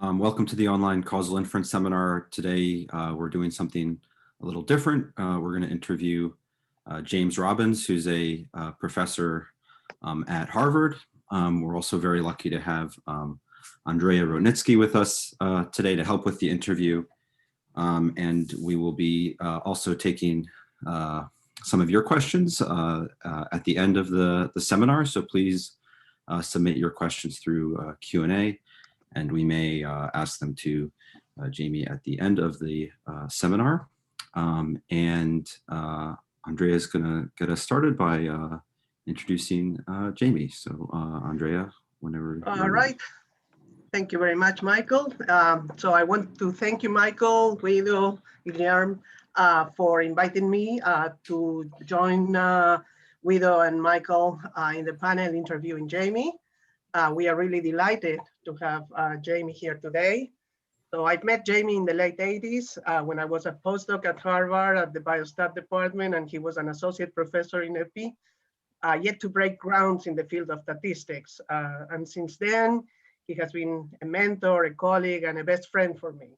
Welcome to the online causal inference seminar. Today, we're doing something a little different. We're going to interview James Robbins, who's a professor at Harvard. We're also very lucky to have Andrea Ronitsky with us today to help with the interview. And we will be also taking some of your questions at the end of the seminar. So please submit your questions through Q&A. And we may ask them to Jamie at the end of the seminar. Andrea is going to get us started by introducing Jamie. So Andrea, whenever. All right. Thank you very much, Michael. So I want to thank you, Michael, Guido, Guillermo, for inviting me to join Guido and Michael in the panel interviewing Jamie. We are really delighted to have Jamie here today. So I met Jamie in the late 80s when I was a postdoc at Harvard at the Biostat department, and he was an associate professor in Epi, yet to break grounds in the field of statistics. And since then, he has been a mentor, a colleague, and a best friend for me.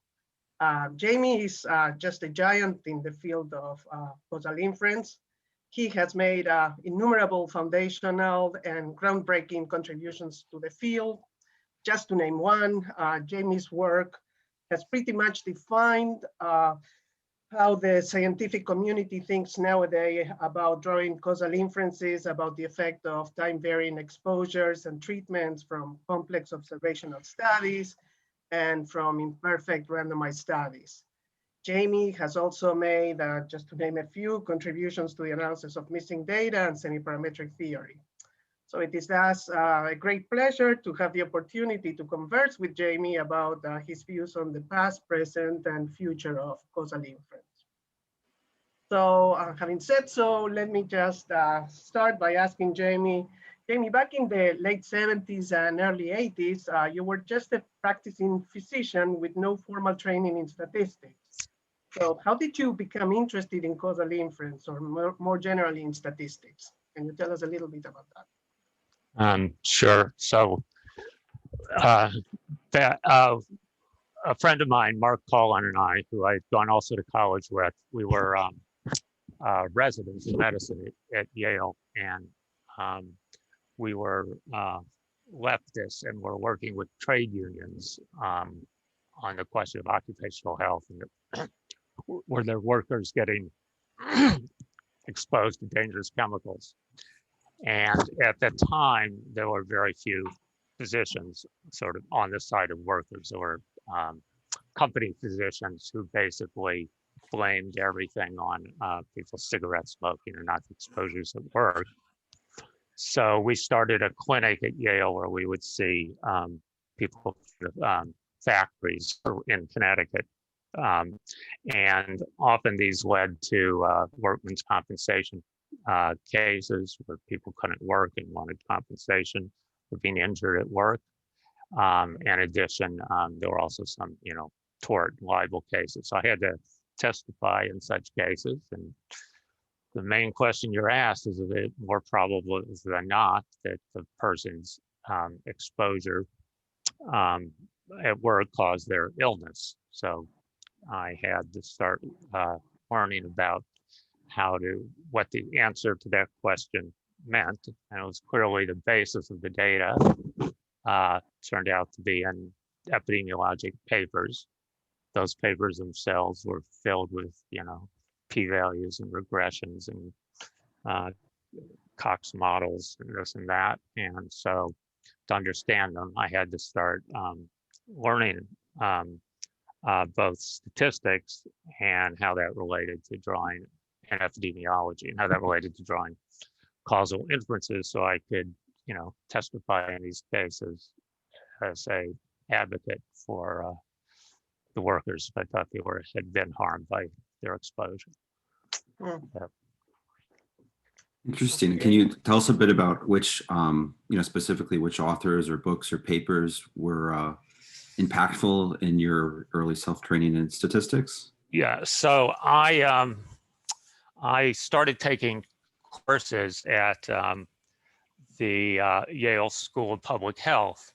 Jamie is just a giant in the field of causal inference. He has made innumerable foundational and groundbreaking contributions to the field. Just to name one, Jamie's work has pretty much defined how the scientific community thinks nowadays about drawing causal inferences about the effect of time-varying exposures and treatments from complex observational studies and from imperfect randomized studies. Jamie has also made, just to name a few, contributions to the analysis of missing data and semi-parametric theory. So it is thus a great pleasure to have the opportunity to converse with Jamie about his views on the past, present, and future of causal inference. So having said so, let me just start by asking Jamie, back in the late 70s and early 80s, you were just a practicing physician with no formal training in statistics. So how did you become interested in causal inference, or more generally in statistics? Can you tell us a little bit about that? Sure. So a friend of mine, Mark Collin, and I, who I'd gone also to college with, we were residents in medicine at Yale, and we were leftists and were working with trade unions on the question of occupational health and were their workers getting exposed to dangerous chemicals. And at that time, there were very few physicians sort of on the side of workers. There were company physicians who basically blamed everything on people's cigarette smoking and not exposures at work. So we started a clinic at Yale where we would see people from factories in Connecticut. And often these led to workman's compensation cases where people couldn't work and wanted compensation for being injured at work. In addition, there were also some, tort libel cases. So I had to testify in such cases. And the main question you're asked is, it more probable than not that the person's exposure at work caused their illness. So I had to start learning about what the answer to that question meant. And it was clearly the basis of the data turned out to be in epidemiologic papers. Those papers themselves were filled with, p-values and regressions and Cox models and this and that. And so to understand them, I had to start learning both statistics and how that related to drawing and epidemiology and how that related to drawing causal inferences, so I could, testify in these cases as a advocate for the workers if I thought they had been harmed by their exposure. Yeah. Interesting. Can you tell us a bit about which, specifically which authors or books or papers were impactful in your early self-training in statistics? Yeah, so I started taking courses at the Yale School of Public Health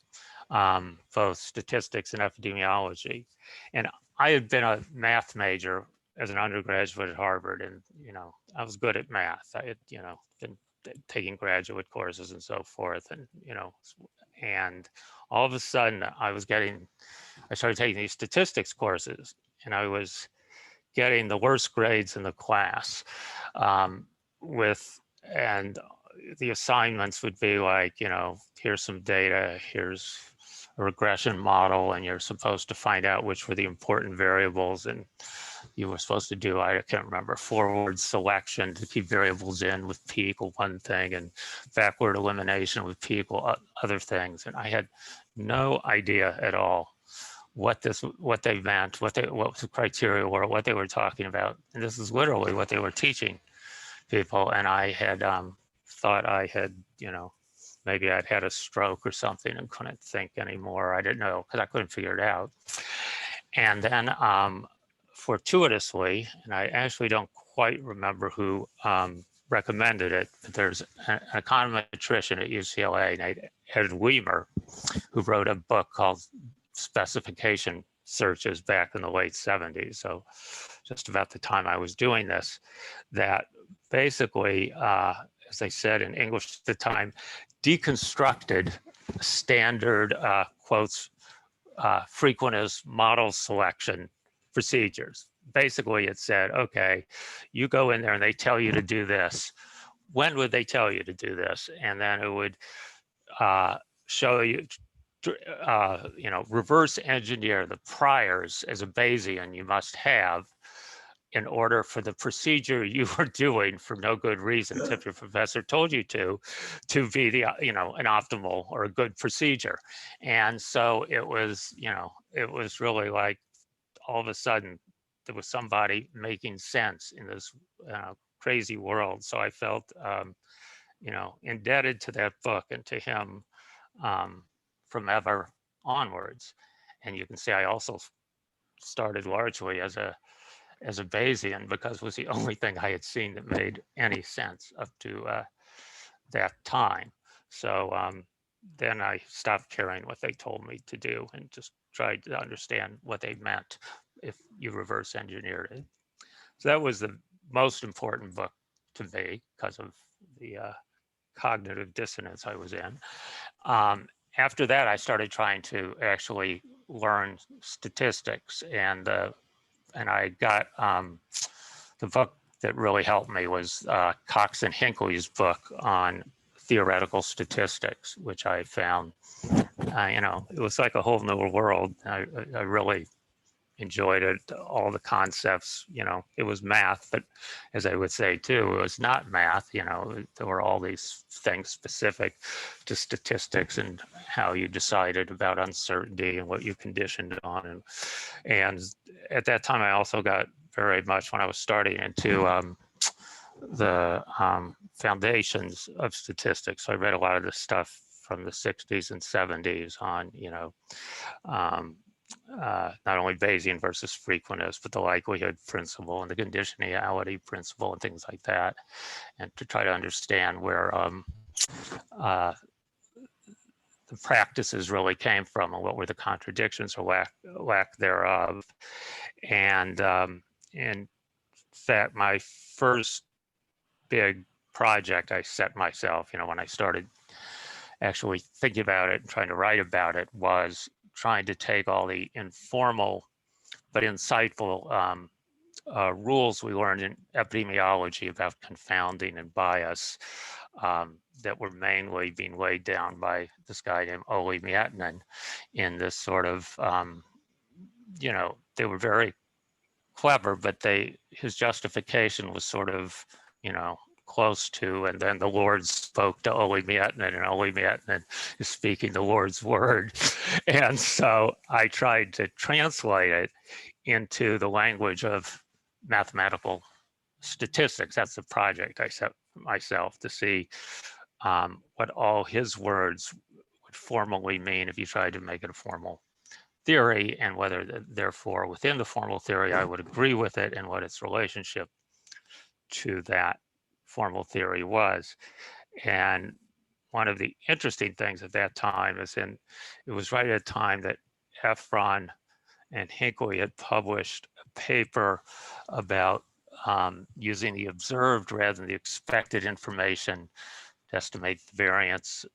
both statistics and epidemiology. And I had been a math major as an undergraduate at Harvard, and I was good at math. I had been taking graduate courses and so forth, and and all of a sudden I started taking these statistics courses, and I was getting the worst grades in the class, and the assignments would be like, here's some data, here's a regression model, and you're supposed to find out which were the important variables, and you were supposed to do, I can't remember, forward selection to keep variables in with p equal one thing, and backward elimination with p equal other things. And I had no idea at all what they meant, what the criteria were, what they were talking about. And this is literally what they were teaching people. And I had thought I had, maybe I'd had a stroke or something and couldn't think anymore. I didn't know, because I couldn't figure it out. And then fortuitously, and I actually don't quite remember who recommended it, but there's an econometrician at UCLA named Ed Weimer, who wrote a book called Specification Searches back in the late 70s. So just about the time I was doing this, that basically, as they said in English at the time, deconstructed standard quotes frequentist model selection procedures. Basically, it said, okay, you go in there and they tell you to do this. When would they tell you to do this? And then it would show you, reverse engineer the priors as a Bayesian you must have in order for the procedure you were doing for no good reason, if your professor told you to be the, an optimal or a good procedure. And so it was, it was really like all of a sudden there was somebody making sense in this crazy world. So I felt, indebted to that book and to him from ever onwards. And you can see I also started largely as a Bayesian, because it was the only thing I had seen that made any sense up to that time. So then I stopped caring what they told me to do and just tried to understand what they meant if you reverse engineered it. So that was the most important book to me because of the cognitive dissonance I was in. After that, I started trying to actually learn statistics, and I got the book that really helped me was Cox and Hinckley's book on theoretical statistics, which I found, it was like a whole new world. I really enjoyed it, all the concepts, it was math, but as I would say too, it was not math, there were all these things specific to statistics and how you decided about uncertainty and what you conditioned on. And at that time, I also got very much, when I was starting into the foundations of statistics, so I read a lot of this stuff from the 60s and 70s on, not only Bayesian versus frequentist, but the likelihood principle and the conditionality principle and things like that, and to try to understand where the practices really came from and what were the contradictions or lack thereof. And in fact, my first big project I set myself, when I started actually thinking about it and trying to write about it, was trying to take all the informal but insightful rules we learned in epidemiology about confounding and bias that were mainly being laid down by this guy named Olli Miettinen in this sort of, they were very clever, but his justification was sort of, close to, and then the Lord spoke to Olli Miettinen, and Olli Miettinen is speaking the Lord's word. And so I tried to translate it into the language of mathematical statistics. That's the project I set myself, to see what all his words would formally mean if you tried to make it a formal theory, and whether therefore within the formal theory I would agree with it and what its relationship to that formal theory was. And one of the interesting things at that time is it was right at a time that Efron and Hinckley had published a paper about using the observed rather than the expected information to estimate the variance,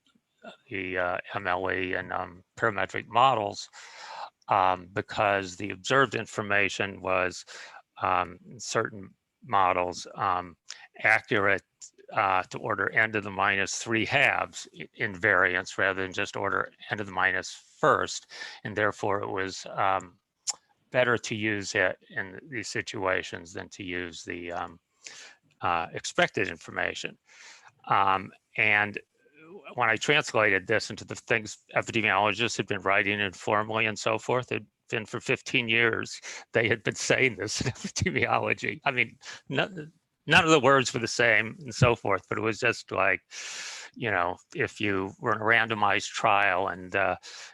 the MLE and parametric models, because the observed information was in certain models accurate to order n to the minus 3 halves in variance rather than just order n to the minus first, and therefore it was better to use it in these situations than to use the expected information. And when I translated this into the things epidemiologists had been writing informally and so forth, it had been for 15 years, they had been saying this in epidemiology. I mean, none of the words were the same and so forth, but it was just like, you know, if you were in a randomized trial and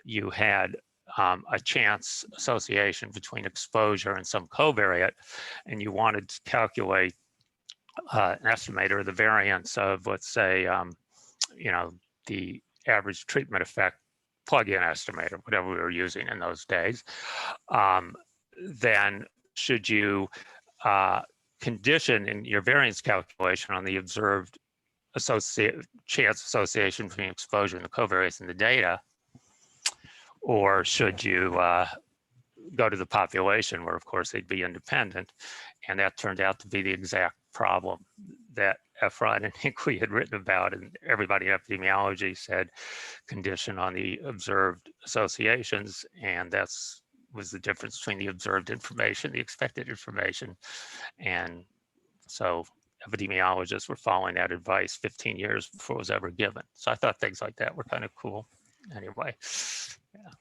you had a chance association between exposure and some covariate, and you wanted to calculate an estimator of the variance of, let's say, you know, the average treatment effect plug-in estimator, whatever we were using in those days, then should you condition in your variance calculation on the observed chance association between exposure and the covariates in the data, or should you go to the population where, of course, they'd be independent? And that turned out to be the exact problem that Efron and Hinckley had written about, and everybody in epidemiology said condition on the observed associations, and that's was the difference between the observed information, the expected information. And so epidemiologists were following that advice 15 years before it was ever given. So I thought things like that were kind of cool. Anyway, yeah.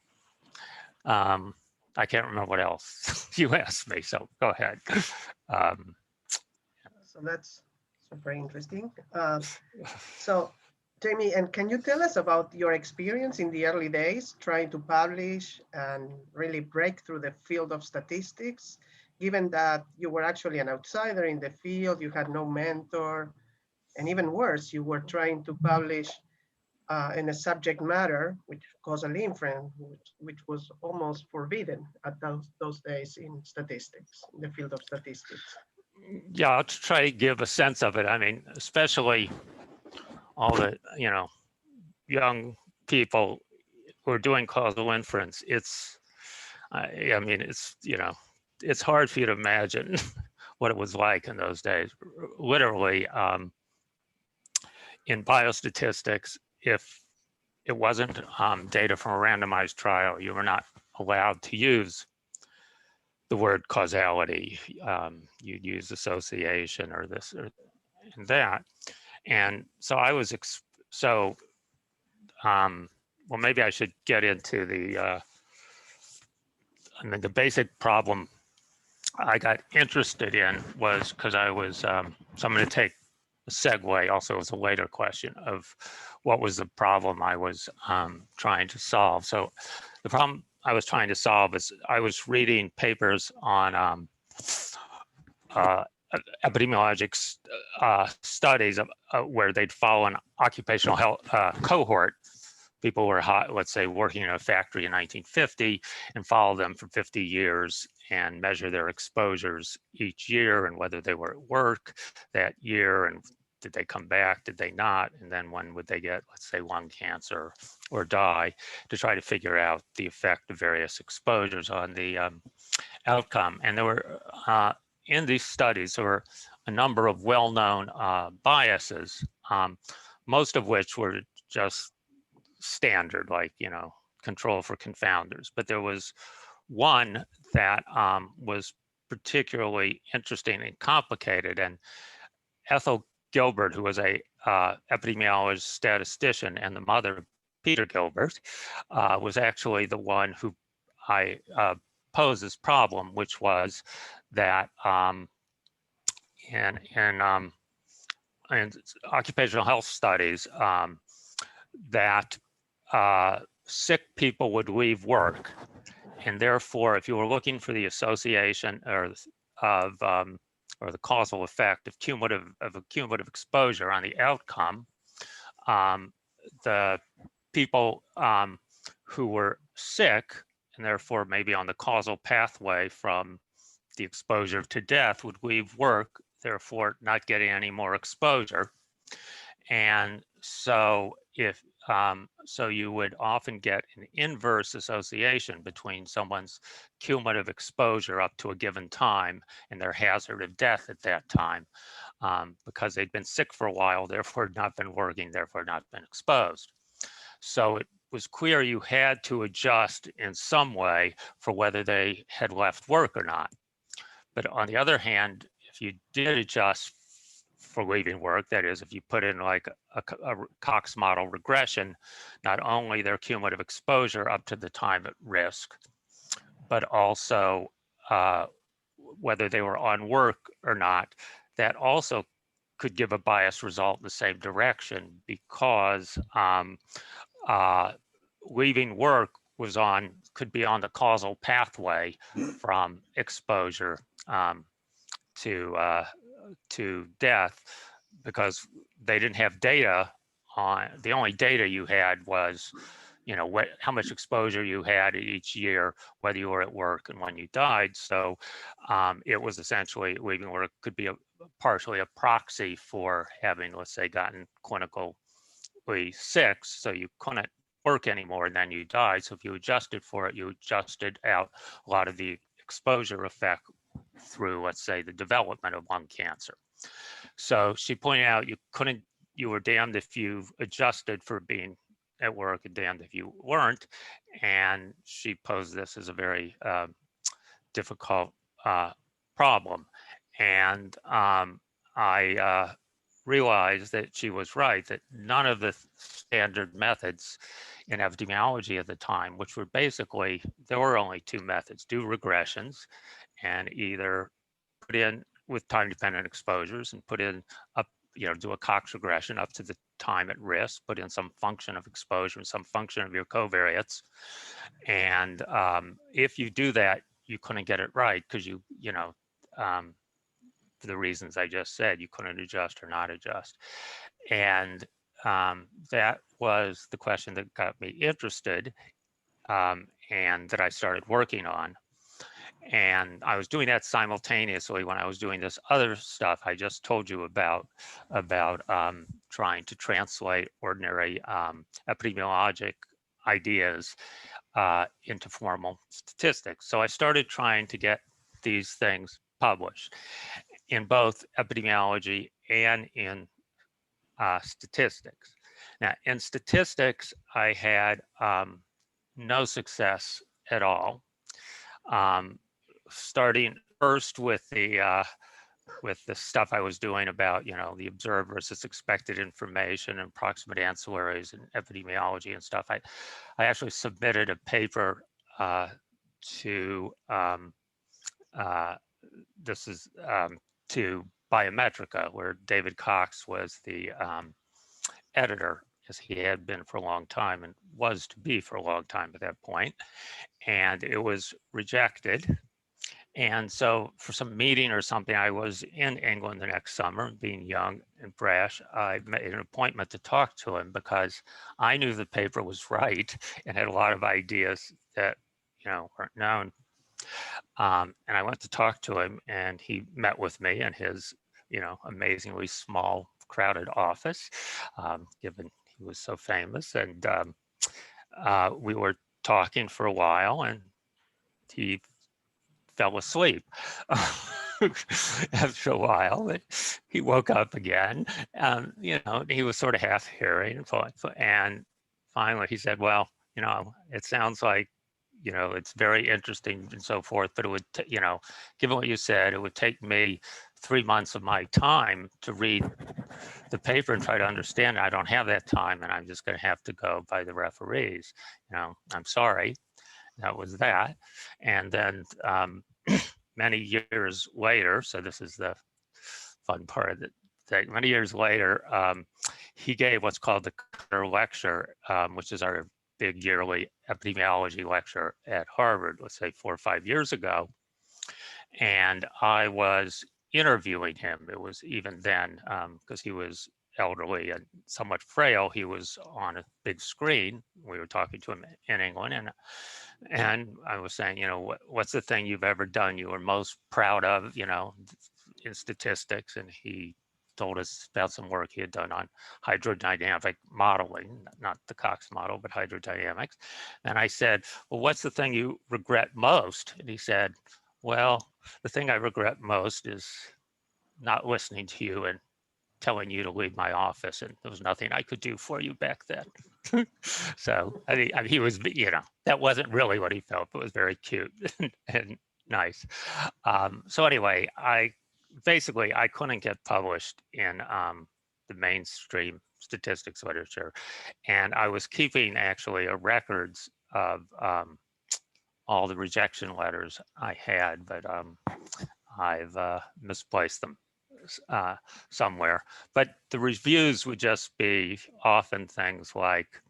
I can't remember what else you asked me, so go ahead. So that's super interesting. So Jamie, and can you tell us about your experience in the early days trying to publish and really break through the field of statistics, given that you were actually an outsider in the field, you had no mentor, and even worse, you were trying to publish in a subject matter, which causal inference, which was almost forbidden at those days in statistics, in the field of statistics. Yeah, I'll try to give a sense of it. I mean, especially all the, you know, young people who are doing causal inference. It's, I mean, it's, you know, it's hard for you to imagine what it was like in those days. Literally, in biostatistics, if it wasn't data from a randomized trial, you were not allowed to use the word causality. You'd use association or this or that. And so I was, well, maybe I should get into the, I mean, the basic problem I got interested in was because I was, so I'm going to take a segue also as a later question of what was the problem I was trying to solve. So the problem I was trying to solve is I was reading papers on epidemiologic studies of, where they'd follow an occupational health cohort. People were, let's say, working in a factory in 1950 and follow them for 50 years and measure their exposures each year and whether they were at work that year and did they come back, did they not, and then when would they get, let's say, lung cancer or die, to try to figure out the effect of various exposures on the outcome. And there were, in these studies, there were a number of well-known biases, most of which were just standard, like, you know, control for confounders. But there was one that was particularly interesting and complicated. And Ethel Gilbert, who was a epidemiologist statistician and the mother of Peter Gilbert, was actually the one who I posed this problem, which was that in occupational health studies, that sick people would leave work, and therefore, if you were looking for the association or the causal effect of a cumulative exposure on the outcome, the people who were sick and therefore maybe on the causal pathway from the exposure to death would leave work, therefore not getting any more exposure. And so if so you would often get an inverse association between someone's cumulative exposure up to a given time and their hazard of death at that time, because they'd been sick for a while, therefore not been working, therefore not been exposed. So it was clear you had to adjust in some way for whether they had left work or not. But on the other hand, if you did adjust for leaving work, that is, if you put in like a Cox model regression, not only their cumulative exposure up to the time at risk, but also whether they were on work or not, that also could give a biased result in the same direction, because leaving work could be on the causal pathway from exposure to death, because they didn't have data on, the only data you had was, you know, how much exposure you had each year, whether you were at work and when you died. So it was essentially, leaving work could be partially a proxy for having, let's say, gotten clinically sick, so you couldn't work anymore and then you died. So if you adjusted for it, you adjusted out a lot of the exposure effect through, let's say, the development of lung cancer. So she pointed out you were damned if you adjusted for being at work and damned if you weren't. And she posed this as a very difficult problem. And I realized that she was right, that none of the standard methods in epidemiology at the time, which were basically, there were only two methods: do regressions and either put in with time-dependent exposures and put in up, you know, do a Cox regression up to the time at risk, put in some function of exposure and some function of your covariates. And if you do that, you couldn't get it right, because you know, for the reasons I just said, you couldn't adjust or not adjust. And that was the question that got me interested, and that I started working on. And I was doing that simultaneously when I was doing this other stuff I just told you about trying to translate ordinary epidemiologic ideas into formal statistics. So I started trying to get these things published in both epidemiology and in statistics. Now, in statistics, I had no success at all. Starting first with the stuff I was doing about, you know, the observed versus expected information and proximate ancillaries and epidemiology and stuff. I actually submitted a paper to to Biometrica, where David Cox was the editor, as he had been for a long time and was to be for a long time at that point. And it was rejected. And so for some meeting or something, I was in England the next summer, being young and brash. I made an appointment to talk to him because I knew the paper was right and had a lot of ideas that, you know, weren't known. And I went to talk to him, and he met with me in his, you know, amazingly small, crowded office, given he was so famous. And we were talking for a while, and he fell asleep after a while, but he woke up again. You know, he was sort of half hearing, and finally he said, well, you know, it sounds like, you know, it's very interesting and so forth, but it would, you know, given what you said, it would take me 3 months of my time to read the paper and try to understand it. I don't have that time, and I'm just going to have to go by the referees. You know, I'm sorry. That was that. And then many years later, so this is the fun part of it, many years later, he gave what's called the Carter Lecture, which is our big yearly epidemiology lecture at Harvard, let's say 4 or 5 years ago. And I was interviewing him. It was even then, because he was elderly and somewhat frail. He was on a big screen. We were talking to him in England, and I was saying, what's the thing you've ever done you were most proud of, in statistics? And he told us about some work he had done on hydrodynamic modeling, not the Cox model, but hydrodynamics. And I said, well, what's the thing you regret most? And he said, well, the thing I regret most is not listening to you and telling you to leave my office, and there was nothing I could do for you back then. So I mean, he was, that wasn't really what he felt, but it was very cute and nice. So anyway, I couldn't get published in the mainstream statistics literature, and I was keeping actually a records of all the rejection letters I had, but I've misplaced them somewhere. But the reviews would just be often things like,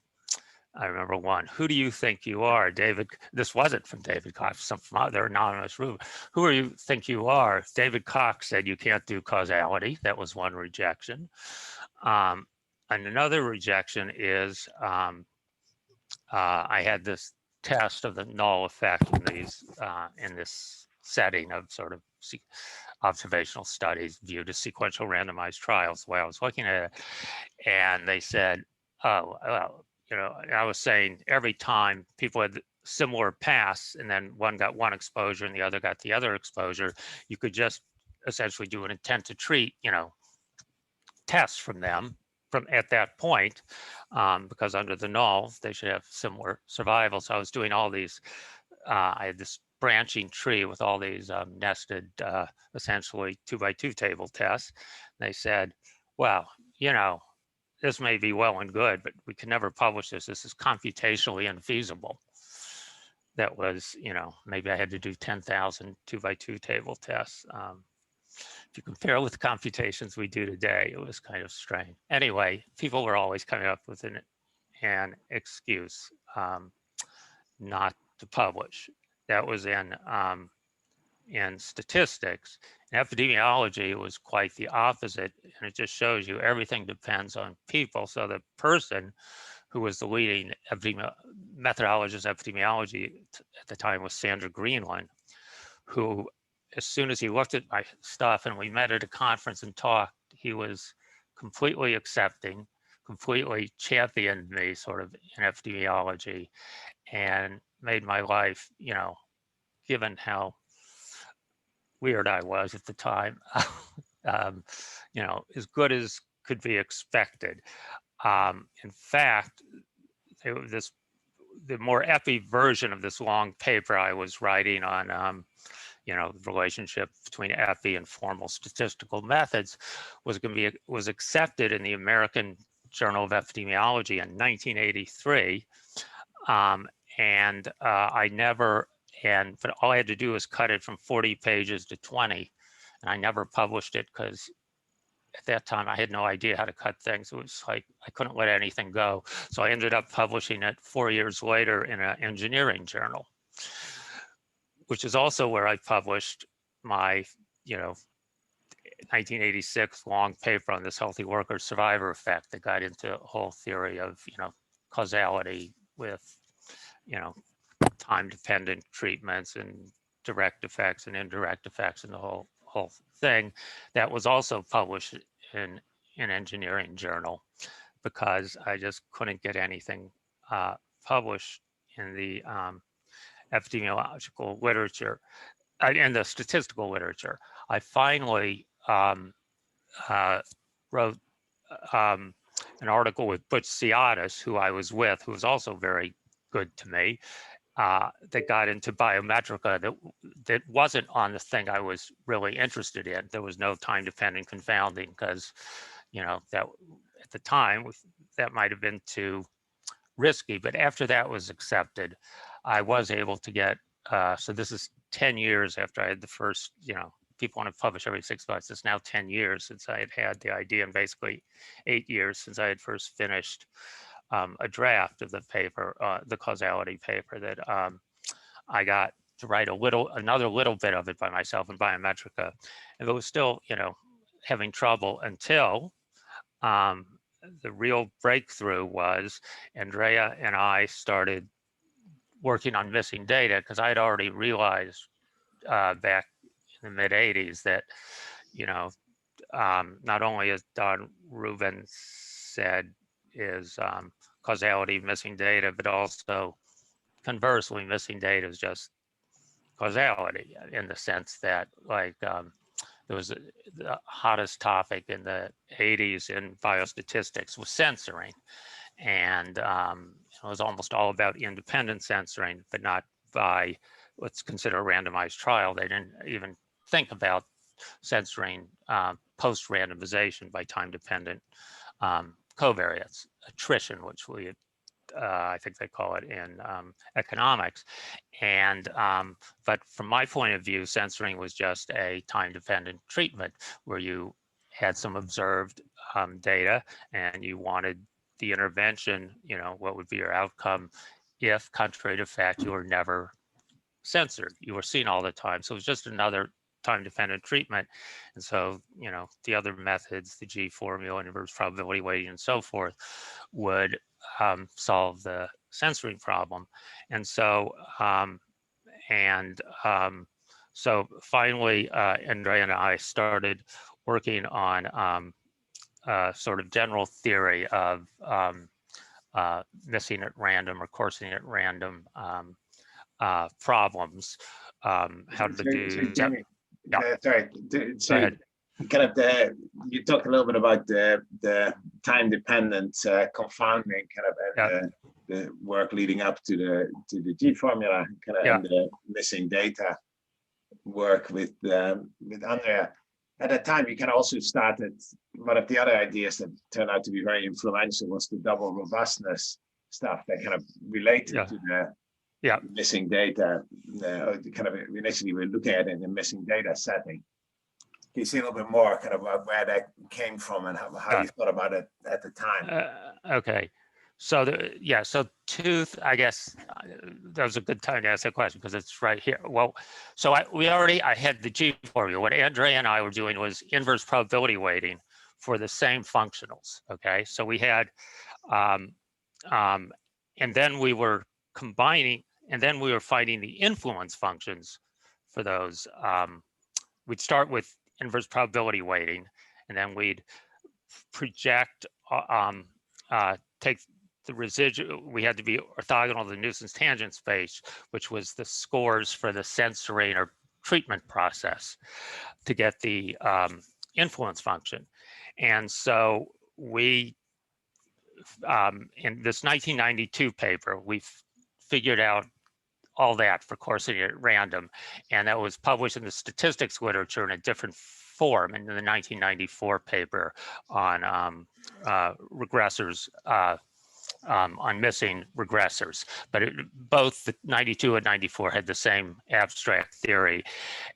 I remember one, who do you think you are, David? This wasn't from David Cox, some from other anonymous room. Who do you think you are? David Cox said you can't do causality. That was one rejection. And another rejection is I had this test of the null effect in this setting of sort of observational studies viewed as sequential randomized trials, the way I was looking at it. And they said, oh, well, I was saying every time people had similar paths and then one got one exposure and the other got the other exposure, you could just essentially do an intent to treat, test from them from at that point, because under the null, they should have similar survival. So I was doing all these, I had this branching tree with all these nested, essentially 2x2 table tests. And they said, well, this may be well and good, but we can never publish this. This is computationally infeasible. That was, maybe I had to do 10,000 2x2 table tests. If you compare with the computations we do today, it was kind of strange. Anyway, people were always coming up with an excuse not to publish. That was in statistics. In epidemiology, it was quite the opposite, and it just shows you everything depends on people. So the person who was the leading methodologist of epidemiology at the time was Sandra Greenland, who, as soon as he looked at my stuff and we met at a conference and talked, he was completely accepting, completely championed me sort of in epidemiology, and made my life, given how weird I was at the time, as good as could be expected. In fact, the more epi version of this long paper I was writing on, the relationship between epi and formal statistical methods was accepted in the American Journal of Epidemiology in 1983, but all I had to do was cut it from 40 pages to 20, and I never published it because at that time I had no idea how to cut things. It was like I couldn't let anything go. So I ended up publishing it 4 years later in an engineering journal, which is also where I published my, 1986 long paper on this healthy worker survivor effect that got into a whole theory of, causality with, time-dependent treatments and direct effects and indirect effects and the whole thing. That was also published in an engineering journal because I just couldn't get anything published in the epidemiological literature, in the statistical literature. I finally wrote an article with Butch Siotis, who I was with, who was also very good to me, that got into biometrica that wasn't on the thing I was really interested in. There was no time-dependent confounding because, that at the time that might have been too risky. But after that was accepted, I was able to get. So this is 10 years after I had the first. People want to publish every 6 months. It's now 10 years since I had the idea, and basically 8 years since I had first finished a draft of the paper, the causality paper that I got to write another little bit of it by myself in Biometrica. And it was still, having trouble until the real breakthrough was Andrea and I started working on missing data because I had already realized back in the mid 80s that, you know, not only as Don Rubin said is causality missing data, but also conversely missing data is just causality in the sense that like there was the hottest topic in the 80s in biostatistics was censoring. And it was almost all about independent censoring, but not by what's considered a randomized trial. They didn't even think about censoring post-randomization by time-dependent covariates, attrition, which we I think they call it in economics. And but from my point of view, censoring was just a time-dependent treatment where you had some observed data and you wanted the intervention, you know, what would be your outcome if, contrary to fact, you were never censored. You were seen all the time. So it was just another time-dependent treatment. And so, you know, the other methods, the G formula, inverse probability weighting, and so forth, would solve the censoring problem. And so, so finally, Andrea and I started working on sort of general theory of missing at random or coursing at random problems. How to do. Jamie, Yeah. sorry. Go ahead. Kind of you talked a little bit about the time-dependent confounding, kind of, and the work leading up to the G formula, kind of, and the missing data work with Andrea. At that time, you can also started one of the other ideas that turned out to be very influential was the double robustness stuff that kind of related to the missing data. Kind of initially we were looking at it in the missing data setting. Can you see a little bit more kind of where that came from and how you thought about it at the time? Okay. So I guess that was a good time to ask that question because it's right here. Well, so I had the G formula. What Andrea and I were doing was inverse probability weighting for the same functionals. Okay, so we had, and then we were combining, and then we were finding the influence functions for those. We'd start with inverse probability weighting, and then we'd project, take the residual. We had to be orthogonal to the nuisance tangent space, which was the scores for the censoring or treatment process to get the influence function. And so we, in this 1992 paper, we figured out all that for coursing at random, and that was published in the statistics literature in a different form in the 1994 paper on regressors, on missing regressors. But both the 92 and 94 had the same abstract theory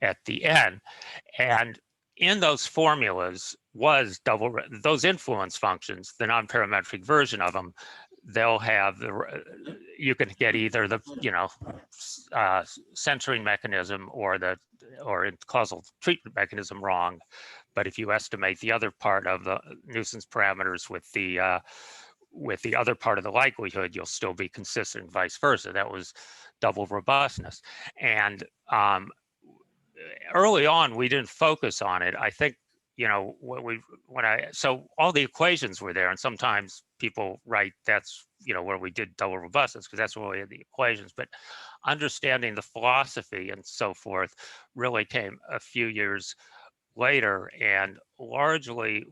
at the end. And in those formulas was those influence functions, the non-parametric version of them. They'll have you can get either the censoring mechanism or in causal treatment mechanism wrong, but if you estimate the other part of the nuisance parameters with the other part of the likelihood, you'll still be consistent, and vice versa. That was double robustness, and early on we didn't focus on it. I think so all the equations were there, and sometimes people write that's where we did double robustness because that's where we had the equations, but understanding the philosophy and so forth really came a few years later. And largely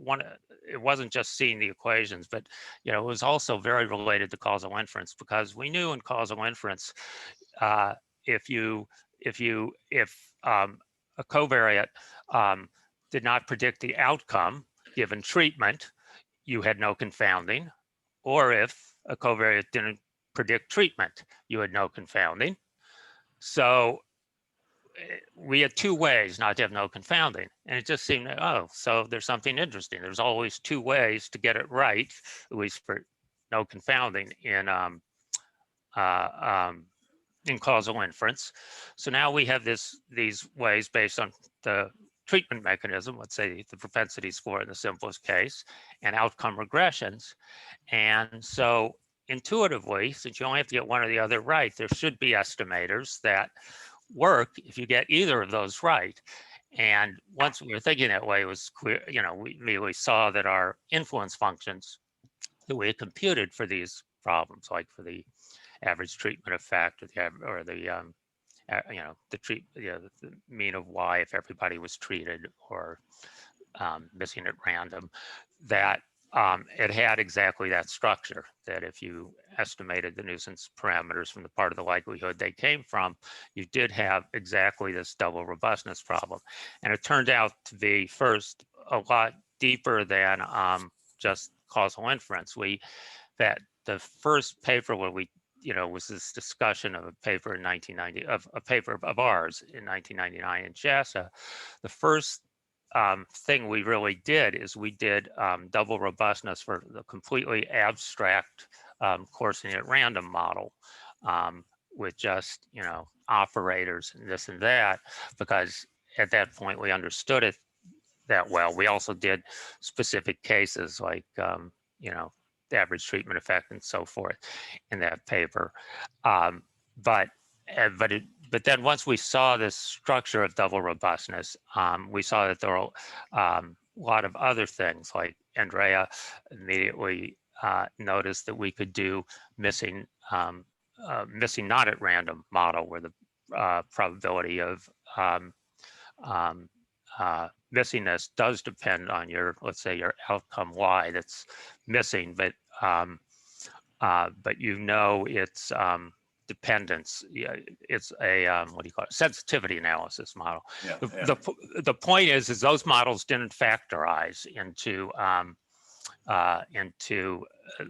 it wasn't just seeing the equations, but it was also very related to causal inference, because we knew in causal inference if a covariate did not predict the outcome given treatment, you had no confounding. Or if a covariate didn't predict treatment, you had no confounding. So we had two ways not to have no confounding. And it just seemed, so there's something interesting. There's always two ways to get it right, at least for no confounding in causal inference. So now we have these ways based on the treatment mechanism, let's say the propensity score in the simplest case, and outcome regressions. And so intuitively, since you only have to get one or the other right, there should be estimators that work if you get either of those right. And once we were thinking that way, it was clear, we immediately saw that our influence functions that we had computed for these problems, like for the average treatment effect or the mean of Y if everybody was treated, or missing at random, that it had exactly that structure, that if you estimated the nuisance parameters from the part of the likelihood they came from, you did have exactly this double robustness problem. And it turned out to be, first, a lot deeper than just causal inference. That the first paper where we, was this discussion of a paper in 1990, of a paper of ours in 1999 in JASA. The first thing we really did is we did double robustness for the completely abstract coursing at random model with just, operators and this and that, because at that point we understood it that well. We also did specific cases like, the average treatment effect and so forth in that paper. But then once we saw this structure of double robustness, we saw that there were a lot of other things, like Andrea immediately noticed that we could do missing not at random model, where the probability of missingness does depend on your, let's say, your outcome Y that's missing, but it's dependence. It's a what do you call it? Sensitivity analysis model. Yeah, the point is those models didn't factorize into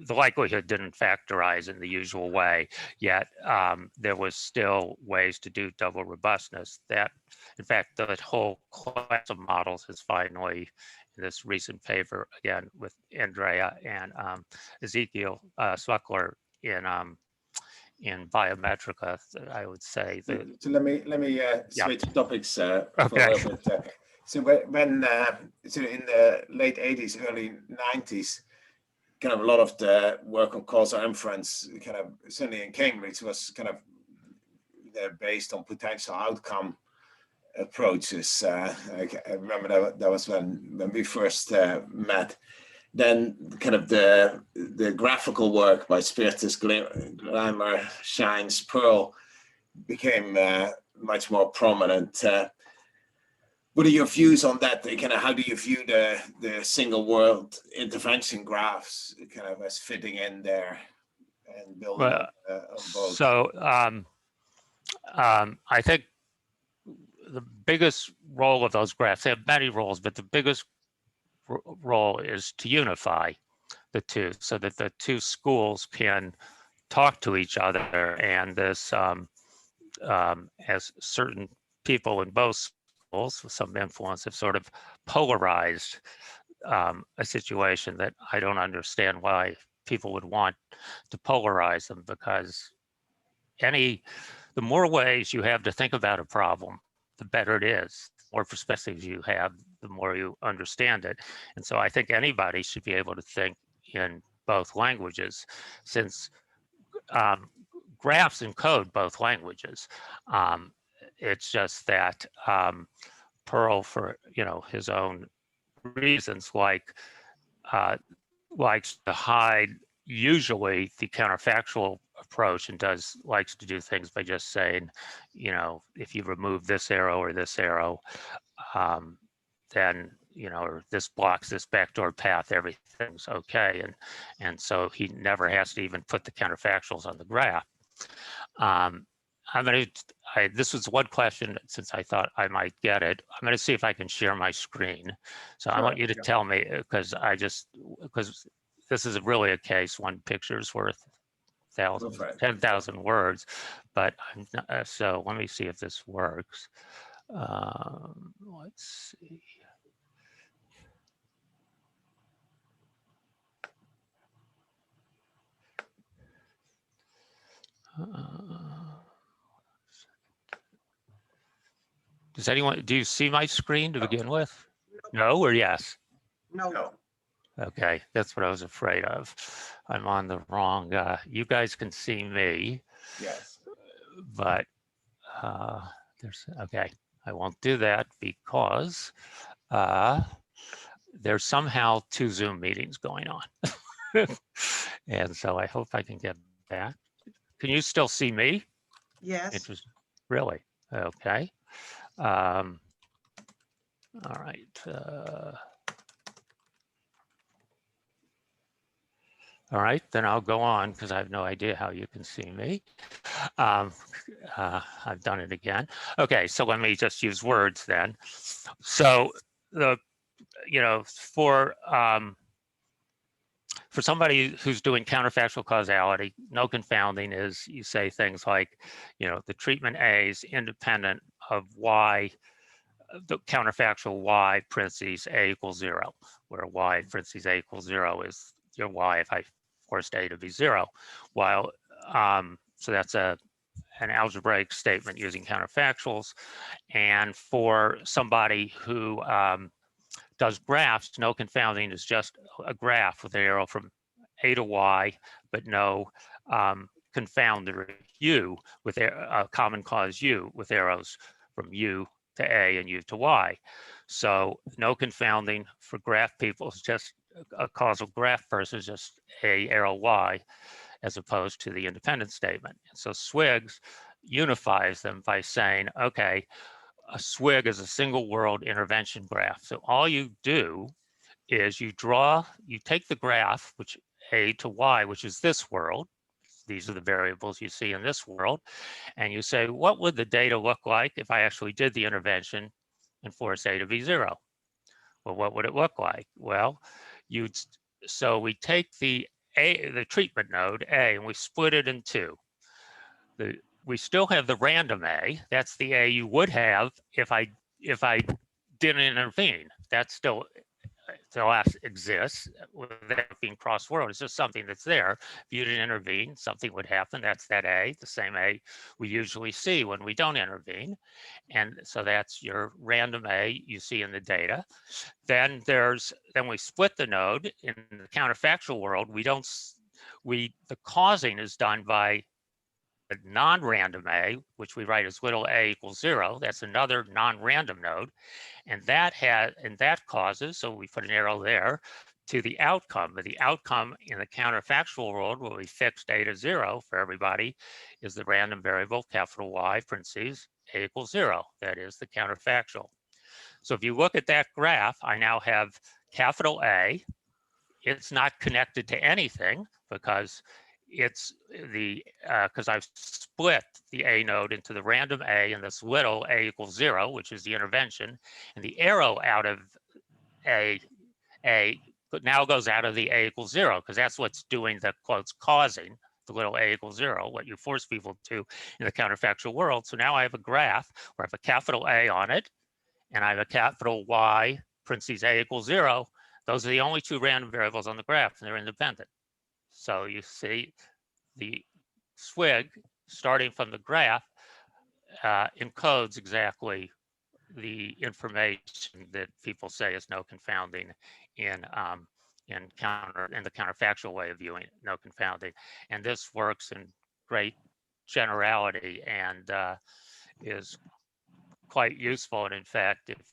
the likelihood didn't factorize in the usual way, yet there was still ways to do double robustness. That, in fact, the whole class of models has finally, in this recent paper, again with Andrea and Ezekiel Sweckler in Biometrica, I would say. So let me switch topics for Okay. a little bit. So when so in the late 80s, early 90s, kind of a lot of the work on causal inference, kind of certainly in Cambridge, was kind of based on potential outcome approaches. I remember that was when we first met. Then kind of the graphical work by Spiritus, Gleimer, Shines, Pearl became much more prominent. What are your views on that? Kind of, how do you view the single world intervention graphs kind of as fitting in there and building on both? So I think the biggest role of those graphs, they have many roles, but the biggest role is to unify the two, so that the two schools can talk to each other, and this as certain people in both schools with some influence have sort of polarized a situation that I don't understand why people would want to polarize them, because the more ways you have to think about a problem, the better it is. The more perspectives you have, the more you understand it. And so I think anybody should be able to think in both languages, since graphs encode both languages. It's just that Pearl, for his own reasons, likes to hide usually the counterfactual approach, and likes to do things by just saying, if you remove this arrow or this arrow, then or this blocks this backdoor path, everything's okay, and so he never has to even put the counterfactuals on the graph. This was one question, since I thought I might get it. I'm going to see if I can share my screen. So sure, I want you to tell me, because this is really a case, one picture's worth 10,000 words. But so let me see if this works. Let's see. Does anyone, do you see my screen to begin with? No or yes? No. Okay, that's what I was afraid of. I'm on the wrong, you guys can see me, Yes. but okay, I won't do that because there's somehow 2 Zoom meetings going on. And so I hope I can get back. Can you still see me? Yes. Really? Okay. All right. All right, then I'll go on because I have no idea how you can see me. I've done it again. Okay, so let me just use words then. So for somebody who's doing counterfactual causality, no confounding is you say things like, the treatment A is independent of Y, the counterfactual Y parentheses A equals 0, where Y parentheses A equals 0 is your Y if I forced A to be 0. While, so that's an algebraic statement using counterfactuals. And for somebody who does graphs, no confounding is just a graph with an arrow from A to Y, but no confounder U with a common cause U with arrows from U to A and U to Y. So no confounding for graph people is just a causal graph versus just A arrow Y, as opposed to the independent statement. And so Swiggs unifies them by saying, okay, a SWIG is a single world intervention graph. So all you do is you take the graph, which A to Y, which is this world. These are the variables you see in this world. And you say, what would the data look like if I actually did the intervention and forced A to be 0? Well, what would it look like? Well, so we take the treatment node A and we split it in 2. We still have the random A. That's the A you would have if I didn't intervene. That still exists without being cross-world. It's just something that's there. If you didn't intervene, something would happen. That's that A, the same A we usually see when we don't intervene. And so that's your random A you see in the data. Then we split the node. In the counterfactual world, the causing is done by a non-random A, which we write as little a equals 0. That's another non-random node. And that causes, so we put an arrow there, to the outcome. But the outcome in the counterfactual world, where we fixed A to 0 for everybody, is the random variable, capital Y, parentheses, A equals 0. That is the counterfactual. So if you look at that graph, I now have capital A. It's not connected to anything because because I've split the A node into the random A and this little A equals 0, which is the intervention, and the arrow out of A now goes out of the A equals 0 because that's what's doing the quotes causing the little A equals 0, what you force people to in the counterfactual world. So now I have a graph where I have a capital A on it and I have a capital Y parentheses A equals 0. Those are the only 2 random variables on the graph and they're independent. So you see the SWIG starting from the graph encodes exactly the information that people say is no confounding in the counterfactual way of viewing it, no confounding. And this works in great generality and is quite useful. And in fact, if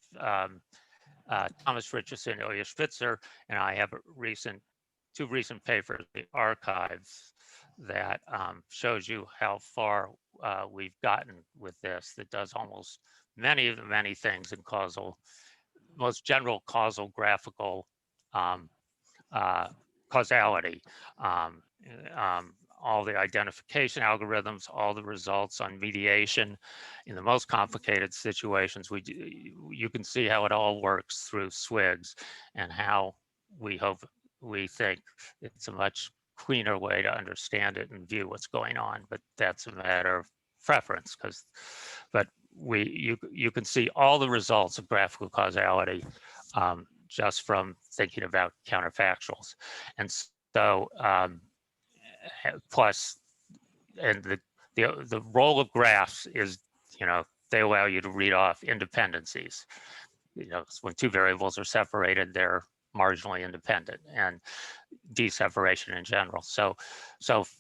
Thomas Richardson, Ilya Spitzer, and I have 2 recent papers in the archives that shows you how far we've gotten with this, that does almost many things in most general causal graphical causality. All the identification algorithms, all the results on mediation. In the most complicated situations, you can see how it all works through SWIGs and how we think it's a much cleaner way to understand it and view what's going on, but that's a matter of preference. But you can see all the results of graphical causality just from thinking about counterfactuals, and so plus, and the role of graphs is they allow you to read off independencies. When two variables are separated, they're marginally independent, and deseparation in general. So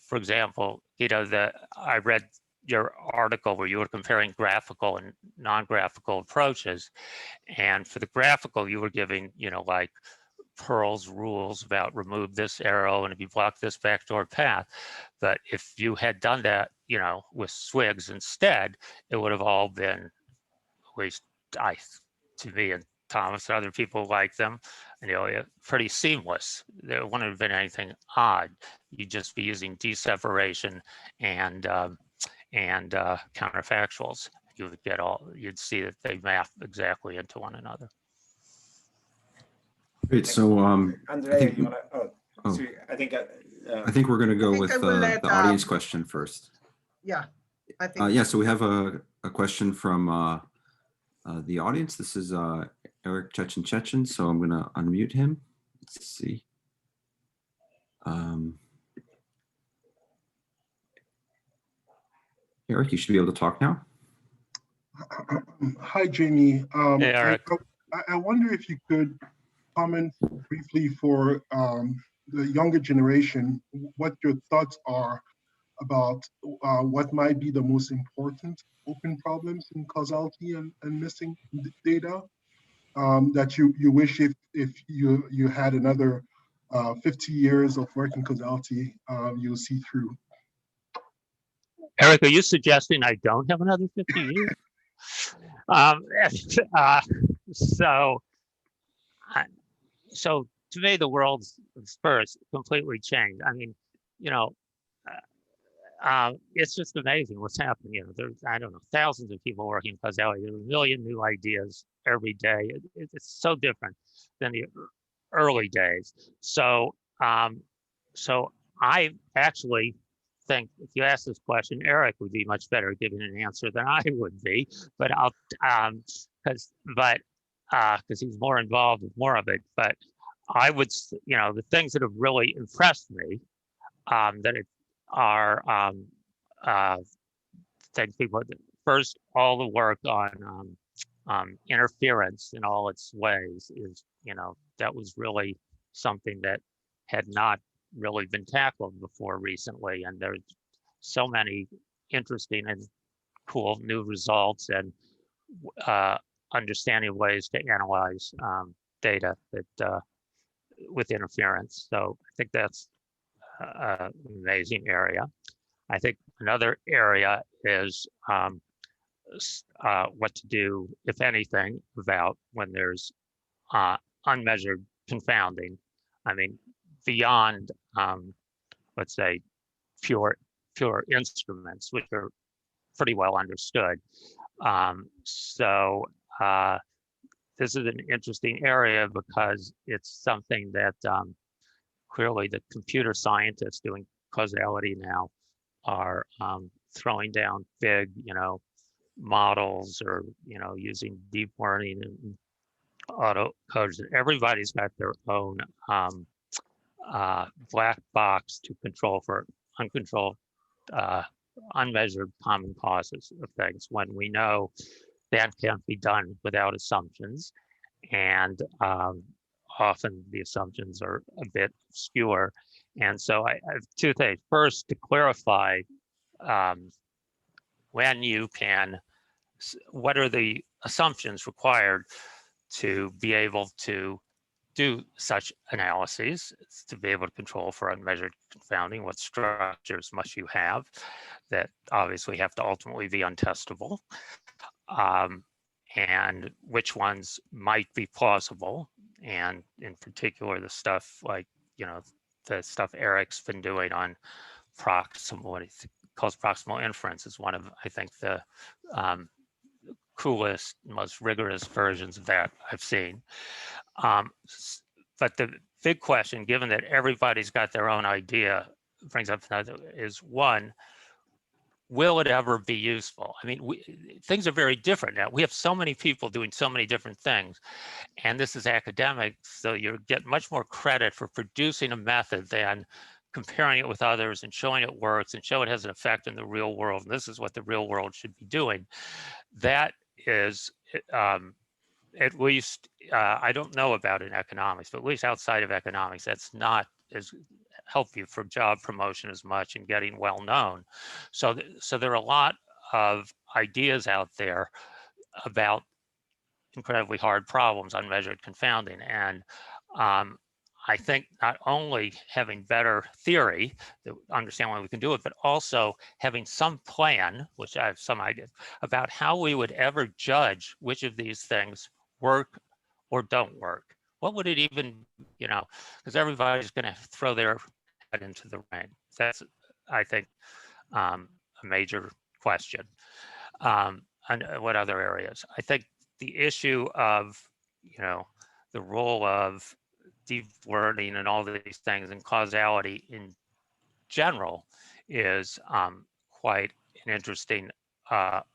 for example, I read your article where you were comparing graphical and non-graphical approaches, and for the graphical, you were giving, like Pearl's rules about remove this arrow and if you block this backdoor path. But if you had done that, with SWIGs instead, it would have all been, at least to me and Thomas and other people like them, pretty seamless. There wouldn't have been anything odd. You'd just be using deseparation and counterfactuals. You'd see that they map exactly into one another. Great. So, Andrea, you wanna? I think we're going to go with the audience question first. Yeah, I think. Yeah. So we have a question from the audience. This is Eric Chechen. So I'm going to unmute him. Let's see. Eric, you should be able to talk now. Hi, Jamie. Hey, Eric. I wonder if you could comment briefly for the younger generation, what your thoughts are about what might be the most important open problems in causality and missing data that you wish if you had another 50 years of working causality, you'll see through. Eric, are you suggesting I don't have another 50 years? So to me, the world's first completely changed. I mean, it's just amazing what's happening. There's, I don't know, thousands of people working in causality. There are a million new ideas every day. It's so different than the early days. So I actually think if you ask this question, Eric would be much better at giving an answer than I would be. But because he's more involved with more of it. But I would, the things that have really impressed me, things people. First, all the work on interference in all its ways is, that was really something that had not really been tackled before recently, and there's so many interesting and cool new results and understanding ways to analyze data that with interference. So I think that's an amazing area. I think another area is what to do, if anything, about when there's unmeasured confounding. I mean, beyond, let's say, pure instruments, which are pretty well understood. This is an interesting area because it's something that clearly the computer scientists doing causality now are throwing down big, models or, using deep learning and auto codes. Everybody's got their own black box to control for uncontrolled, unmeasured common causes of things, when we know that can't be done without assumptions. And often the assumptions are a bit obscure. And so I have two things. First, to clarify when you can, what are the assumptions required to be able to do such analyses, to be able to control for unmeasured confounding? What structures must you have that obviously have to ultimately be untestable? And which ones might be plausible? And in particular, the stuff like, the stuff Eric's been doing on what he calls proximal inference is one of, I think, the coolest, most rigorous versions of that I've seen. But the big question, given that everybody's got their own idea, brings up another, is one, will it ever be useful? I mean, things are very different now. We have so many people doing so many different things, and this is academic, so you get much more credit for producing a method than comparing it with others and showing it works and show it has an effect in the real world, and this is what the real world should be doing, that is, at least, I don't know about in economics, but at least outside of economics, that's not as help you for job promotion as much and getting well known. So there are a lot of ideas out there about incredibly hard problems, unmeasured confounding. And I think not only having better theory to understand why we can do it, but also having some plan, which I have some idea about how we would ever judge which of these things work or don't work. What would it even, because everybody's going to throw their head into the ring. That's, I think, a major question. And what other areas? I think the issue of, the role of deep learning and all these things and causality in general is quite an interesting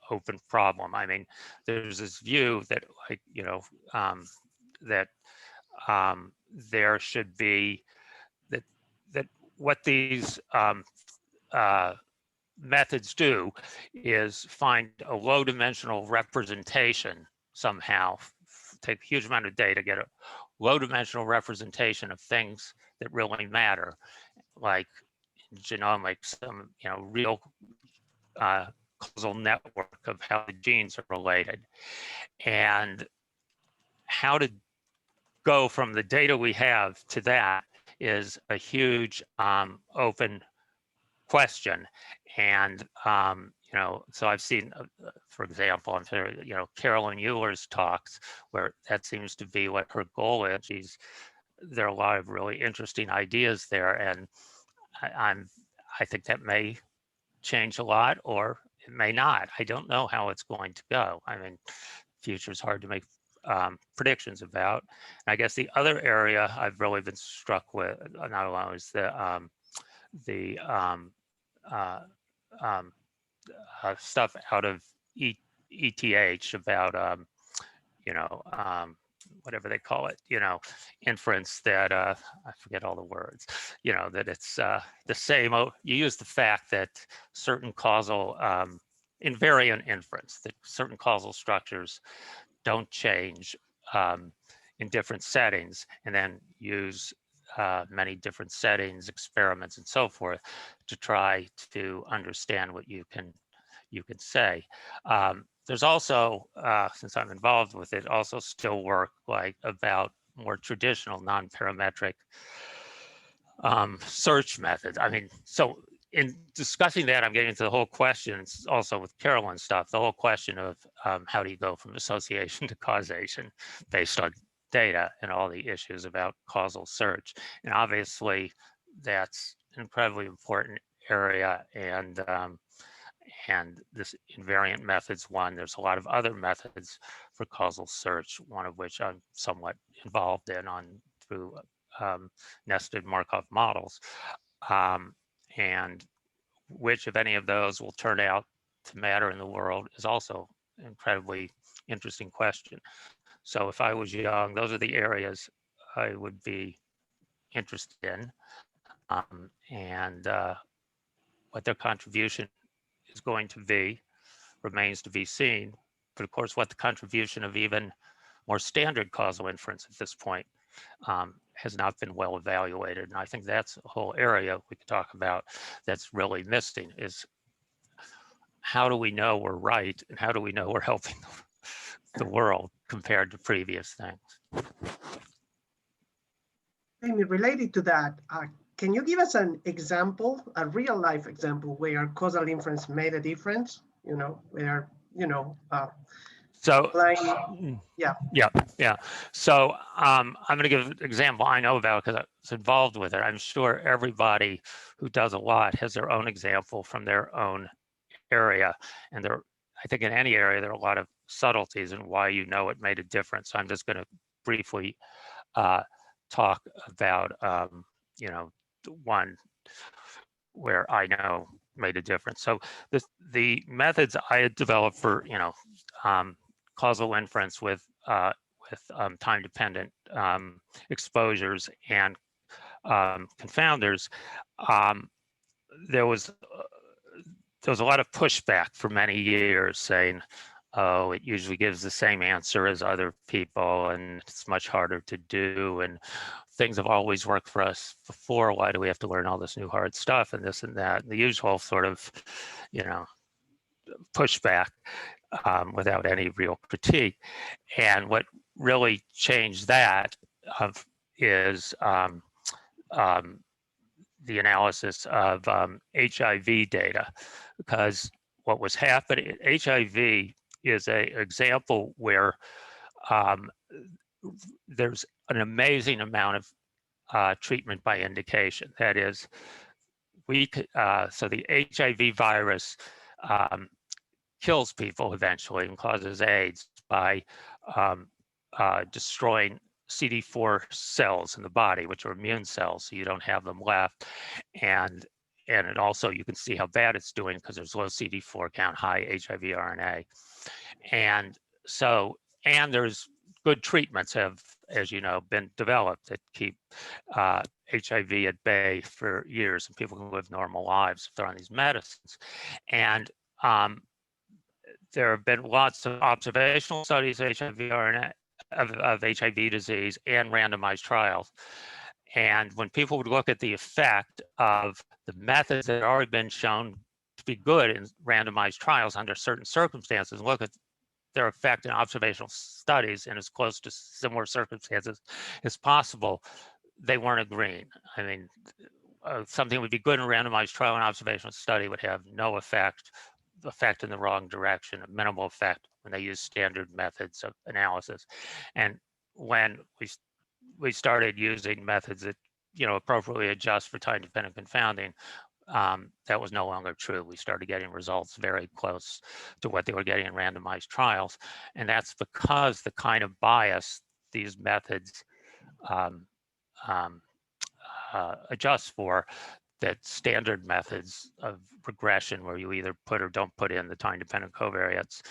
open problem. I mean, there's this view that, like, that there should be that what these methods do is find a low dimensional representation somehow, take a huge amount of data, get a low dimensional representation of things that really matter, like genomics, some real causal network of how the genes are related, and how to go from the data we have to that is a huge open question. And so I've seen, for example, I'm sure Carolyn Euler's talks, where that seems to be what her goal is. There are a lot of really interesting ideas there, and I think that may change a lot, or it may not. I don't know how it's going to go. I mean, future is hard to make predictions about. And I guess the other area I've really been struck with, not alone, is the stuff out of ETH about whatever they call it, inference, that I forget all the words, that it's the same. You use the fact that certain causal invariant inference, that certain causal structures don't change in different settings, and then use many different settings, experiments, and so forth to try to understand what you can say. There's also, since I'm involved with it, also still work like about more traditional non-parametric search methods. I mean, so in discussing that, I'm getting into the whole question, also with Carolyn's stuff, the whole question of how do you go from association to causation based on data, and all the issues about causal search. And obviously, that's an incredibly important area, and this invariant methods one. There's a lot of other methods for causal search, one of which I'm somewhat involved in through nested Markov models, and which of any of those will turn out to matter in the world is also an incredibly interesting question. So if I was young, those are the areas I would be interested in, and what their contribution is going to be remains to be seen. But of course, what the contribution of even more standard causal inference at this point has not been well evaluated. And I think that's a whole area we could talk about that's really missing, is how do we know we're right, and how do we know we're helping the world compared to previous things? Amy, related to that, can you give us an example, a real life example, where causal inference made a difference? Where, so yeah. So I'm going to give an example I know about because I was involved with it. I'm sure everybody who does a lot has their own example from their own area, and I think in any area there are a lot of subtleties in why it made a difference. So I'm just going to briefly talk about one where I know made a difference. So the methods I had developed for causal inference with time-dependent exposures and confounders there was a lot of pushback for many years saying, oh, it usually gives the same answer as other people and it's much harder to do, and things have always worked for us before. Why do we have to learn all this new hard stuff and this and that? The usual sort of, pushback without any real critique. And what really changed that is the analysis of HIV data, because what was happening, HIV is an example where there's an amazing amount of treatment by indication. That is, so the HIV virus kills people eventually and causes AIDS by destroying CD4 cells in the body, which are immune cells, so you don't have them left. And it also, you can see how bad it's doing because there's low CD4 count, high HIV RNA. And so, and there's good treatments have, as you know, been developed that keep HIV at bay for years, and people can live normal lives if they're on these medicines. And there have been lots of observational studies of HIV RNA, of HIV disease, and randomized trials. And when people would look at the effect of the methods that had already been shown to be good in randomized trials under certain circumstances, look at their effect in observational studies in as close to similar circumstances as possible, they weren't agreeing. I mean, something would be good in a randomized trial and observational study would have no effect in the wrong direction, a minimal effect when they use standard methods of analysis. And when we started using methods that appropriately adjust for time-dependent confounding, that was no longer true. We started getting results very close to what they were getting in randomized trials, and that's because the kind of bias these methods adjust for, that standard methods of regression, where you either put or don't put in the time-dependent covariates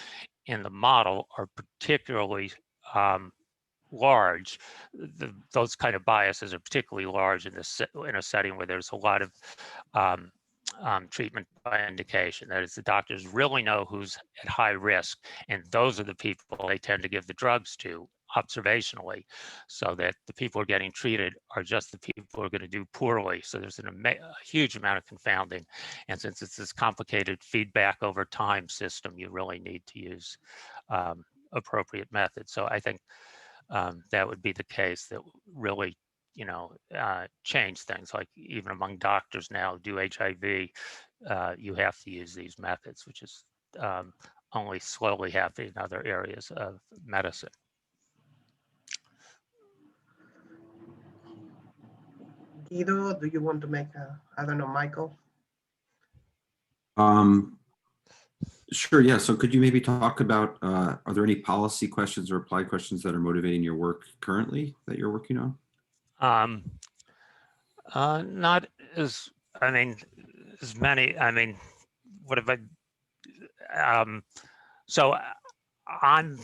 in the model, are particularly large. Those kind of biases are particularly large in a setting where there's a lot of treatment by indication. That is, the doctors really know who's at high risk, and those are the people they tend to give the drugs to observationally, so that the people who are getting treated are just the people who are going to do poorly. So there's a huge amount of confounding, and since it's this complicated feedback over time system, you really need to use appropriate methods. So I think that would be the case that really change things. Like even among doctors now do HIV, you have to use these methods, which is only slowly happening in other areas of medicine. Guido, do you want to make I don't know, Michael? Sure, yeah. So could you maybe talk about, are there any policy questions or applied questions that are motivating your work currently that you're working on? Not as, as many. What have I, so I'm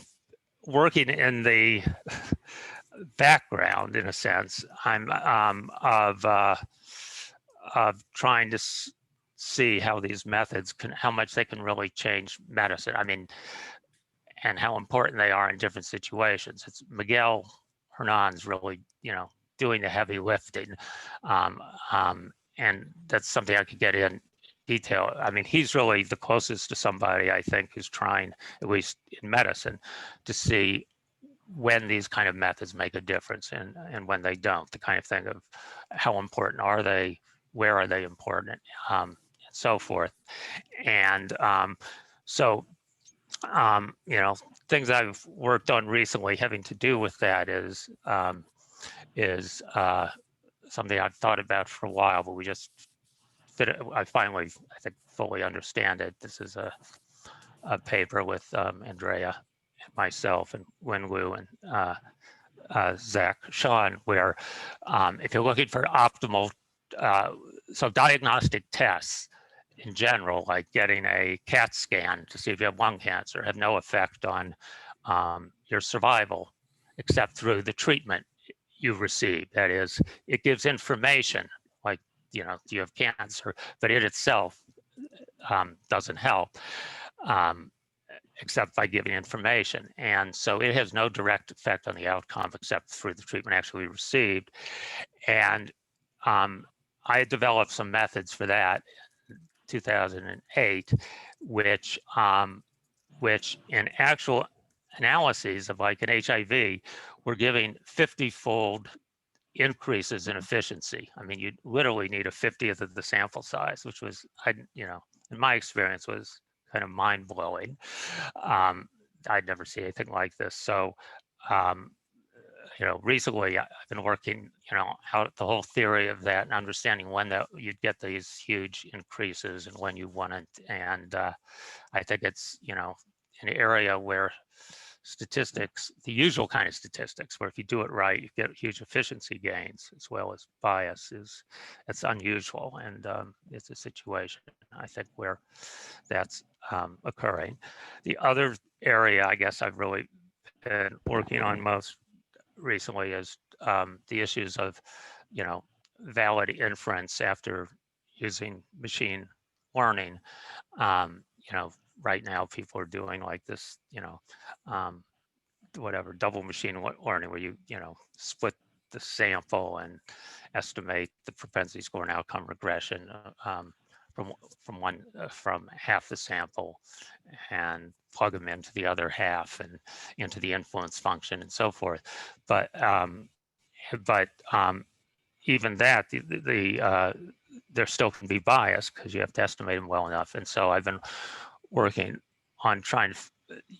working in the background, in a sense. I'm of trying to see how these methods how much they can really change medicine. And how important they are in different situations. It's Miguel Hernan's really, doing the heavy lifting. And that's something I could get in detail. He's really the closest to somebody, I think, who's trying, at least in medicine, to see when these kind of methods make a difference and when they don't, the kind of thing of how important are they, where are they important, and so forth. And things I've worked on recently having to do with that is something I've thought about for a while, but we just I finally, I think, fully understand it. This is a paper with Andrea and myself and Wen Wu and Zach Sean, where if you're looking for optimal, so diagnostic tests in general, like getting a CAT scan to see if you have lung cancer, have no effect on your survival, except through the treatment you receive. That is, it gives information, like do you have cancer? But it itself doesn't help, except by giving information. And so it has no direct effect on the outcome except through the treatment actually received. And I developed some methods for that in 2008, which in actual analyses of like an HIV were giving 50-fold increases in efficiency. I mean, you literally need a 50th of the sample size, which was, in my experience, was kind of mind blowing. I'd never seen anything like this. So, recently I've been working, out the whole theory of that and understanding when you'd get these huge increases and when you wouldn't. And I think it's, an area where statistics, the usual kind of statistics, where if you do it right, you get huge efficiency gains as well as bias, it's unusual. And it's a situation, I think, where that's occurring. The other area I guess I've really been working on most recently is the issues of, valid inference after using machine learning. Right now people are doing like this, whatever, double machine learning, where you split the sample and estimate the propensity score and outcome regression from half the sample and plug them into the other half and into the influence function and so forth. But even that, there still can be bias because you have to estimate them well enough. And so I've been working on trying to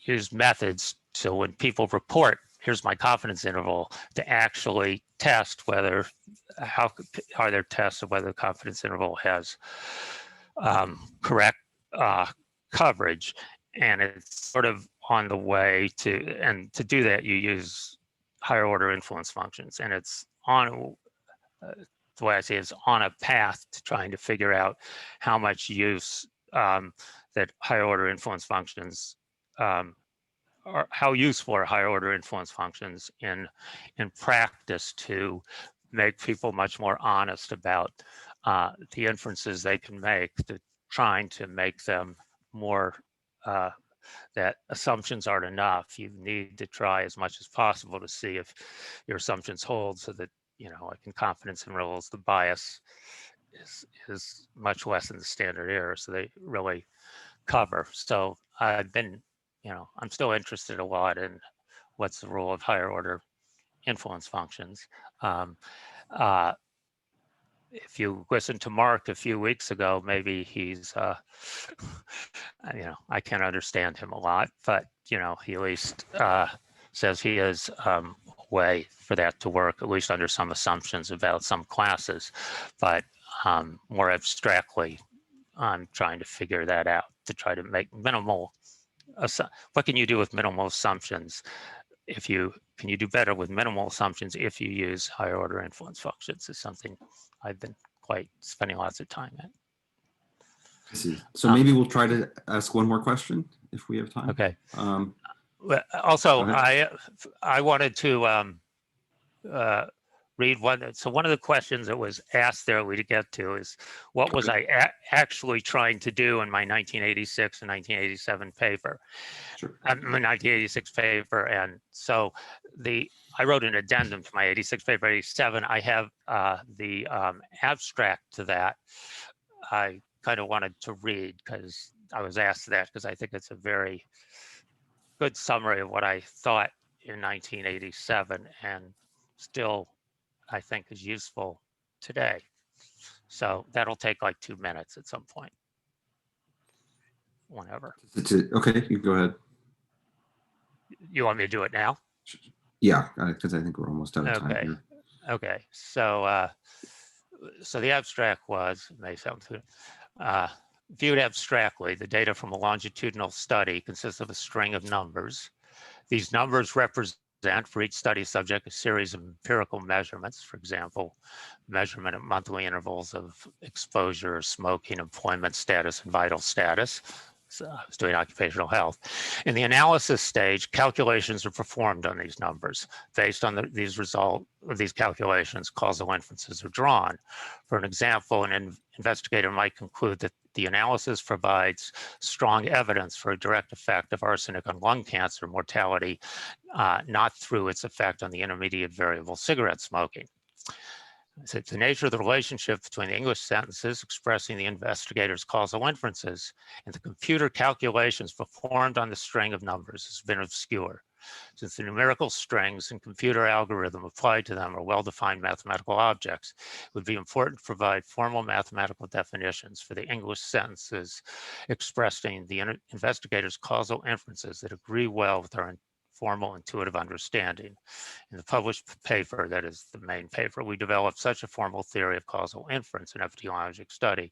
use methods so when people report, here's my confidence interval, to actually test whether, how are their tests of whether the confidence interval has correct coverage. And it's sort of on the way and to do that, you use higher order influence functions. And it's on, the way I see it, is on a path to trying to figure out how much use that higher order influence functions or how useful are higher order influence functions in practice to make people much more honest about the inferences they can make, to trying to make them more that assumptions aren't enough. You need to try as much as possible to see if your assumptions hold, so that, like in confidence intervals, the bias is much less than the standard error, so they really cover. So I've been, I'm still interested a lot in what's the role of higher order influence functions. If you listened to Mark a few weeks ago, maybe he's, I can't understand him a lot, but, he at least says he has a way for that to work, at least under some assumptions about some classes. But more abstractly, I'm trying to figure that out, to try to make minimal, what can you do with minimal assumptions? Can you do better with minimal assumptions if you use higher order influence functions, is something I've been spending lots of time at. I see. So maybe we'll try to ask one more question if we have time. Okay. Also, I wanted to read one. So one of the questions that was asked there we get to is, what was I actually trying to do in my 1986 and 1987 paper? Sure. My 1986 paper. And so I wrote an addendum to my 86 paper. 87, I have the abstract to that. I kind of wanted to read because I was asked that, because I think it's a very good summary of what I thought in 1987 and still I think is useful today. So that'll take like 2 minutes at some point. Whenever. Okay, you can go ahead. You want me to do it now? Yeah, because I think we're almost out of time here. Okay. So so the abstract was, it may sound good, viewed abstractly, the data from a longitudinal study consists of a string of numbers. These numbers represent for each study subject a series of empirical measurements, for example, measurement at monthly intervals of exposure, smoking, employment status, and vital status. I was doing occupational health. In the analysis stage, calculations are performed on these numbers. Based on these calculations, causal inferences are drawn. For an example, an investigator might conclude that the analysis provides strong evidence for a direct effect of arsenic on lung cancer mortality, not through its effect on the intermediate variable cigarette smoking. So the nature of the relationship between the English sentences expressing the investigator's causal inferences and the computer calculations performed on the string of numbers has been obscure, since the numerical strings and computer algorithm applied to them are well-defined mathematical objects. It would be important to provide formal mathematical definitions for the English sentences expressing the investigator's causal inferences that agree well with our formal intuitive understanding. In the published paper, that is the main paper, we developed such a formal theory of causal inference in epidemiologic study. In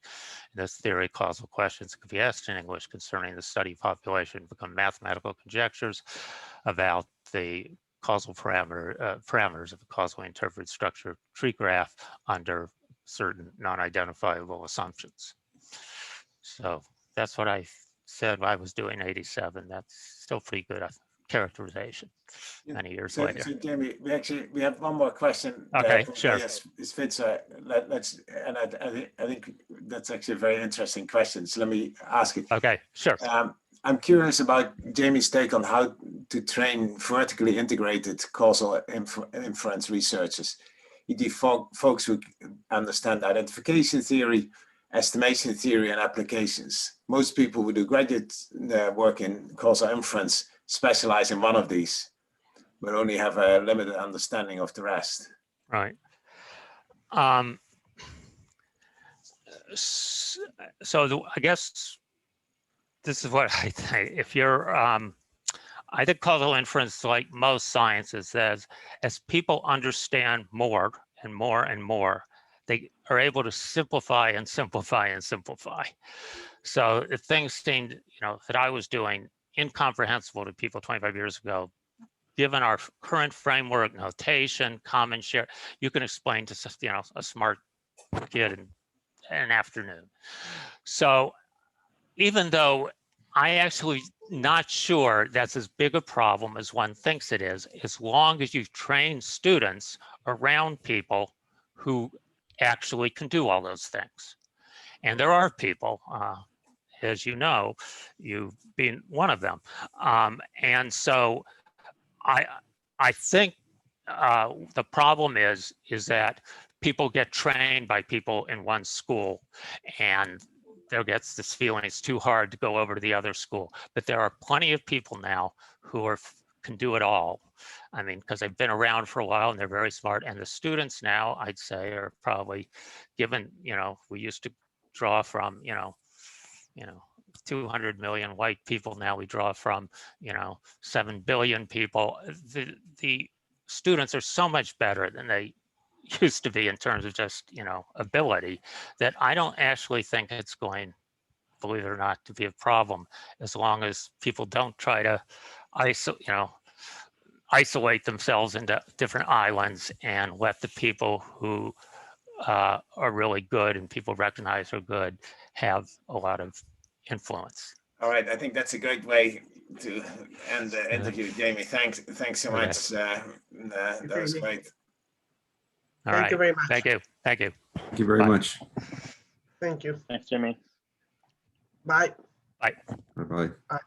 this theory, causal questions can be asked in English concerning the study population become mathematical conjectures about the causal parameters of a causally interpreted structure tree graph under certain non-identifiable assumptions. So that's what I said I was doing in '87. That's still pretty good characterization many years later. So Jamie, we have one more question. Okay, sure. Yes, it fits. Let's, and I think that's actually a very interesting question. So let me ask it. Okay, sure. I'm curious about Jamie's take on how to train vertically integrated causal inference researchers. E.g., folks who understand identification theory, estimation theory, and applications. Most people who do graduate work in causal inference specialize in one of these, but only have a limited understanding of the rest. Right. So I guess this is what I think. If you're, I think causal inference, like most sciences, says as people understand more and more and more, they are able to simplify and simplify and simplify. So if things seemed, that I was doing incomprehensible to people 25 years ago, given our current framework, notation, common share, you can explain to a smart kid in an afternoon. So even though I actually not sure that's as big a problem as one thinks it is, as long as you train students around people who actually can do all those things. And there are people, as you know, you've been one of them. And so I think the problem is that people get trained by people in one school, and there gets this feeling it's too hard to go over to the other school. But there are plenty of people now who can do it all. I mean, because they've been around for a while and they're very smart. And the students now, I'd say, are probably given, we used to draw from, 200 million white people. Now we draw from, 7 billion people. The students are so much better than they used to be in terms of just, ability, that I don't actually think it's going, believe it or not, to be a problem, as long as people don't try to isolate themselves into different islands and let the people who are really good and people recognize are good have a lot of influence. All right, I think that's a great way to end the interview, Jamie. Thanks so much. That was great. Thank you very much. Thank you. Thank you very much. Thank you. Thanks, Jimmy. Bye. Bye. Bye-bye. Bye.